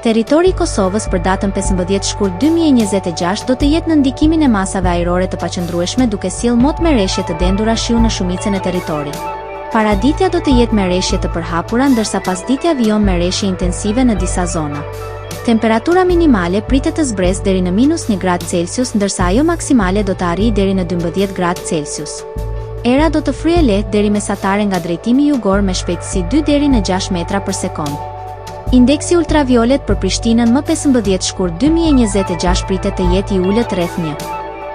Territori i Kosovës për datën 15 shkurt 2026 do të jetë në ndikimin e masave ajrore të paqëndrueshme duke sjellë mot merreshje të dendura shiu në shumicën e territorit. Paraditja do të jetë merreshje të përhapura ndërsa pasditja vijon merreshje intensive në disa zona. Temperatura minimale pritet të zbresë deri në -1 gradë Celsius ndërsa ajo maksimale do të arrijë deri në 12 gradë Celsius. Era do të fryejë lehtë deri mesatare nga drejtimi jugor me shpejtësi 2 deri në 6 metra për sekond. Indeksi ultraviolet për Prishtinën më 15 shkurt 2026 pritet të jetë i ulët rreth 1.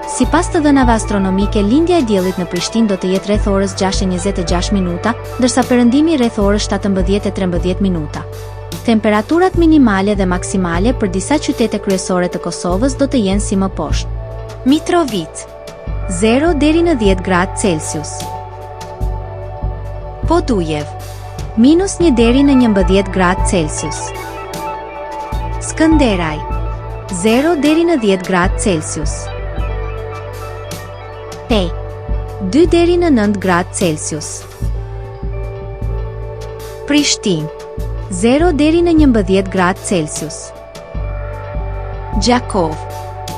Sipas të dhënave astronomike, lindja e diellit në Prishtinë do të jetë rreth orës 6:26 minuta, ndërsa perëndimi rreth orës 17:13 minuta. Temperaturat minimale dhe maksimale për disa qytete kryesore të Kosovës do të jenë si më poshtë. Mitrovica 0 deri në 10 gradë Celsius. Podujev -1 deri në 11 gradë Celsius. Skënderaj 0 deri në 10 gradë Celsius. Pej 2 deri në 9 gradë Celsius. Prishtinë 0 deri në 11 gradë Celsius. Gjakov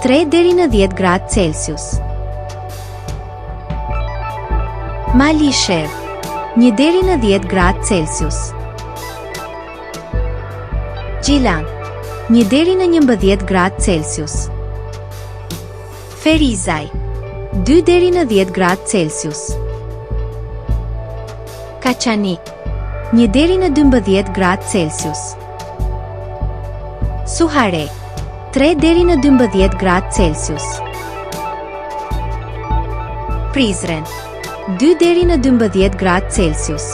3 deri në 10 gradë Celsius. Malishev 1 deri në 10 gradë Celsius. Gjilan 1 deri në 11 gradë Celsius. Ferizaj 2 deri në 10 gradë Celsius. Kaçanik 1 deri në 12 gradë Celsius. Suhare 3 deri në 12 gradë Celsius. Prizren 2 deri në 12 gradë Celsius.